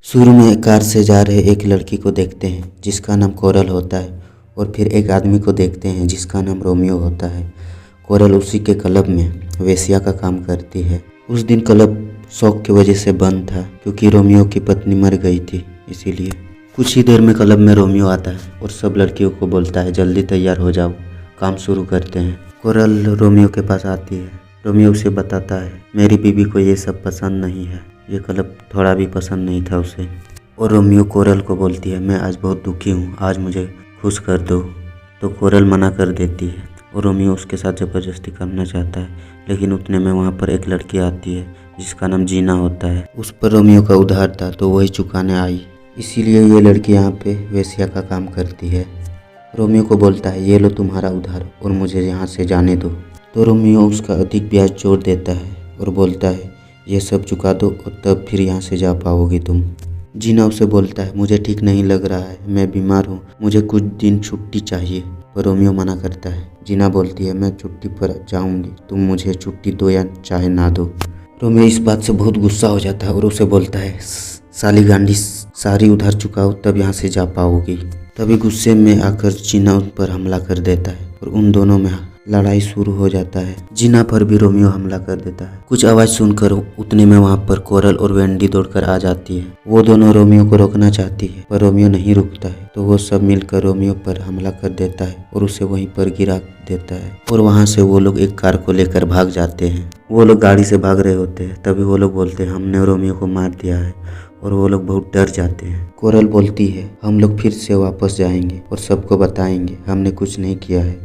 शुरू में कार से जा रहे एक लड़की को देखते हैं जिसका नाम कोरल होता है और फिर एक आदमी को देखते हैं जिसका नाम रोमियो होता है। कोरल उसी के क्लब में वेश्या का काम करती है। उस दिन क्लब शौक की वजह से बंद था क्योंकि रोमियो की पत्नी मर गई थी, इसीलिए। कुछ ही देर में क्लब में रोमियो आता है और सब लड़कियों को बोलता है जल्दी तैयार हो जाओ, काम शुरू करते हैं। कोरल रोमियो के पास आती है। रोमियो उसे बताता है मेरी बीवी को ये सब पसंद नहीं है, ये क्लब थोड़ा भी पसंद नहीं था उसे। और रोमियो कोरल को बोलती है मैं आज बहुत दुखी हूँ, आज मुझे खुश कर दो। तो कोरल मना कर देती है और रोमियो उसके साथ ज़बरदस्ती करना चाहता है, लेकिन उतने में वहाँ पर एक लड़की आती है जिसका नाम जीना होता है। उस पर रोमियो का उधार था तो वही चुकाने आई, इसीलिए ये लड़की यहाँ पे वेश्या का काम करती है। रोमियो को बोलता है ये लो तुम्हारा उधार और मुझे यहाँ से जाने दो। तो रोमियो उसका अधिक ब्याज जोड़ देता है और बोलता है ये सब चुका दो और तब फिर यहाँ से जा पाओगी तुम। जीना उसे बोलता है मुझे ठीक नहीं लग रहा है, मैं बीमार हूँ, मुझे कुछ दिन छुट्टी चाहिए। पर रोमियो मना करता है। जीना बोलती है मैं छुट्टी पर जाऊँगी, तुम मुझे छुट्टी दो या चाहे ना दो। रोमियो इस बात से बहुत गुस्सा हो जाता है और उसे बोलता है साली गांडी, सारी उधार चुकाओ तब यहाँ से जा पाओगी। तभी गुस्से में आकर जीना उन पर हमला कर देता है और उन दोनों में लड़ाई शुरू हो जाता है। जीना पर भी रोमियो हमला कर देता है। कुछ आवाज़ सुनकर उतने में वहाँ पर कोरल और वेंडी दौड़कर आ जाती है। वो दोनों रोमियो को रोकना चाहती है पर रोमियो नहीं रुकता है, तो वो सब मिलकर रोमियो पर हमला कर देता है और उसे वहीं पर गिरा देता है। और वहाँ से वो लोग एक कार को लेकर भाग जाते हैं। वो लोग गाड़ी से भाग रहे होते हैं, तभी वो लोग बोलते हैं हमने रोमियो को मार दिया है और वो लोग बहुत डर जाते हैं। कोरल बोलती है हम लोग फिर से वापस जाएंगे और सबको बताएंगे हमने कुछ नहीं किया है,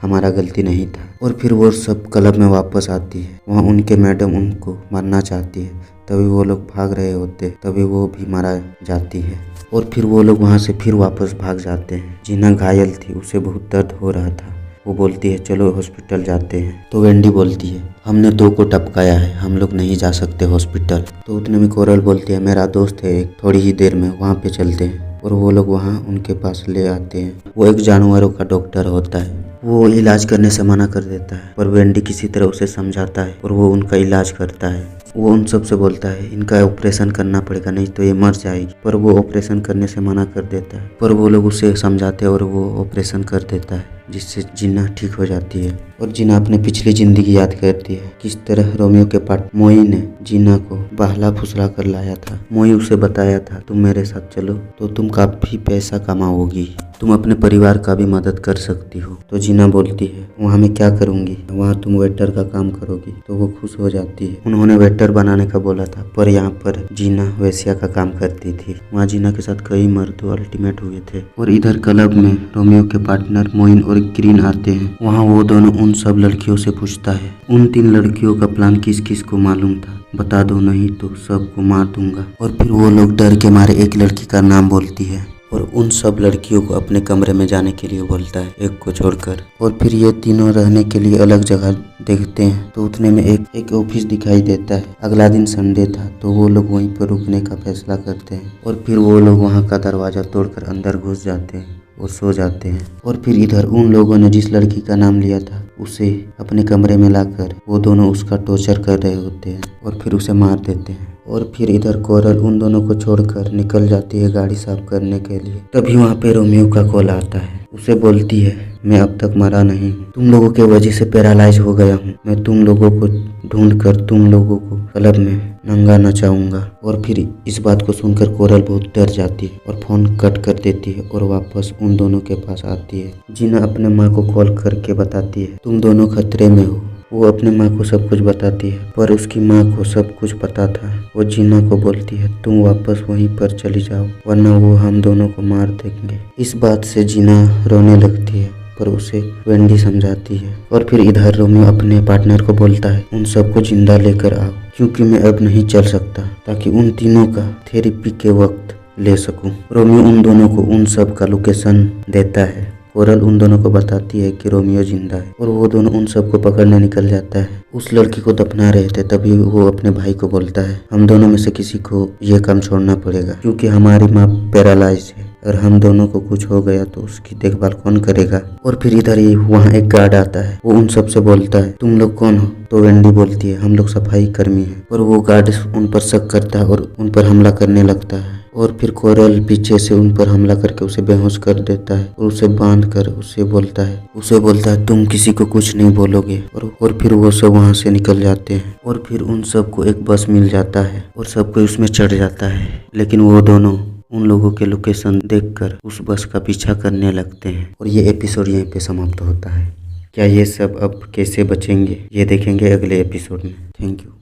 हमारा गलती नहीं था। और फिर वो सब क्लब में वापस आती है। वहाँ उनके मैडम उनको मारना चाहती है, तभी वो लोग भाग रहे होते, तभी वो भी मारा जाती है। और फिर वो लोग वहाँ से फिर वापस भाग जाते हैं। जीना घायल थी, उसे बहुत दर्द हो रहा था। वो बोलती है चलो हॉस्पिटल जाते हैं। तो वेंडी बोलती है हमने दो को टपकाया है, हम लोग नहीं जा सकते हॉस्पिटल। तो उतने में कोरल बोलती है मेरा दोस्त है एक, थोड़ी ही देर में वहाँ पे चलते हैं। और वो लोग वहाँ उनके पास ले आते हैं। वो एक जानवरों का डॉक्टर होता है। वो इलाज करने से मना कर देता है पर वेंडी किसी तरह उसे समझाता है और वो उनका इलाज करता है। वो उन सब से बोलता है इनका ऑपरेशन करना पड़ेगा नहीं तो ये मर जाएगी, पर वो ऑपरेशन करने से मना कर देता है। पर वो लोग उसे समझाते हैं और वो ऑपरेशन कर देता है, जिससे जीना ठीक हो जाती है। और जीना अपने पिछली जिंदगी याद करती है, किस तरह रोमियो के पार्ट मोई ने जीना को बहला फुसला कर लाया था। मोई उसे बताया था तुम मेरे साथ चलो तो तुम काफी पैसा कमाओगी, तुम अपने परिवार का भी मदद कर सकती हो। तो जीना बोलती है वहाँ मैं क्या करूँगी, वहाँ तुम वेटर का काम करोगी। तो वो खुश हो जाती है। उन्होंने वेटर बनाने का बोला था पर यहाँ पर जीना वेश्या का काम करती थी। वहाँ जीना के साथ कई मर्द अल्टीमेट हुए थे। और इधर क्लब में रोमियो के पार्टनर मोइन और ग्रीन आते हैं। वहाँ वो दोनों उन सब लड़कियों से पूछता है उन 3 लड़कियों का प्लान किस किस को मालूम था, बता दो नहीं तो सबको मार दूंगा। और फिर वो लोग डर के मारे एक लड़की का नाम बोलती है और उन सब लड़कियों को अपने कमरे में जाने के लिए बोलता है, एक को छोड़कर। और फिर ये तीनों रहने के लिए अलग जगह देखते हैं। तो उतने में एक ऑफिस दिखाई देता है। अगला दिन संडे था तो वो लोग वहीं पर रुकने का फैसला करते हैं। और फिर वो लोग वहाँ का दरवाज़ा तोड़कर अंदर घुस जाते हैं और सो जाते हैं। और फिर इधर उन लोगों ने जिस लड़की का नाम लिया था उसे अपने कमरे में लाकर वो दोनों उसका टॉर्चर कर रहे होते हैं और फिर उसे मार देते हैं। और फिर इधर कोरल उन दोनों को छोड़कर निकल जाती है गाड़ी साफ करने के लिए। तभी वहाँ पे रोमियो का कॉल आता है। उसे बोलती है मैं अब तक मरा नहीं हूँ, तुम लोगों के वजह से पैरालाइज हो गया हूँ, मैं तुम लोगों को ढूंढ कर तुम लोगों को क्लब में नंगा नचाऊंगा। और फिर इस बात को सुनकर कोरल बहुत डर जाती है और फोन कट कर देती है और वापस उन दोनों के पास आती है। जीना अपने माँ को कॉल करके बताती है तुम दोनों खतरे में हो। वो अपने माँ को सब कुछ बताती है पर उसकी माँ को सब कुछ पता था। वो जीना को बोलती है तुम वापस वहीं पर चली जाओ वरना वो हम दोनों को मार देंगे। इस बात से जीना रोने लगती है पर उसे वेंडी समझाती है। और फिर इधर रोमियो अपने पार्टनर को बोलता है उन सबको जिंदा लेकर आओ क्योंकि मैं अब नहीं चल सकता, ताकि उन तीनों का थेरेपी के वक्त ले सकूं। रोमियो उन दोनों को उन सब का लोकेशन देता है। कोरल उन दोनों को बताती है कि रोमियो जिंदा है और वो दोनों उन सबको पकड़ने निकल जाता है। उस लड़की को दफना रहे थे तभी वो अपने भाई को बोलता है हम दोनों में से किसी को ये काम छोड़ना पड़ेगा क्योंकि हमारी माँ पैरालाइज है और हम दोनों को कुछ हो गया तो उसकी देखभाल कौन करेगा। और फिर इधर ही वहाँ एक गार्ड आता है। वो उन सब से बोलता है तुम लोग कौन हो। तो वेंडी बोलती है हम लोग सफाई कर्मी हैं। और वो गार्ड उन पर शक करता है और उन पर हमला करने लगता है। और फिर कोरल पीछे से उन पर हमला करके उसे बेहोश कर देता है और उसे बांध कर उसे बोलता है तुम किसी को कुछ नहीं बोलोगे। और फिर वो सब वहाँ से निकल जाते हैं और फिर उन सबको एक बस मिल जाता है और सब कोई उसमें चढ़ जाता है। लेकिन वो दोनों उन लोगों के लोकेशन देखकर उस बस का पीछा करने लगते हैं और ये एपिसोड यहीं पे समाप्त होता है। क्या ये सब अब कैसे बचेंगे ये देखेंगे अगले एपिसोड में। Thank you.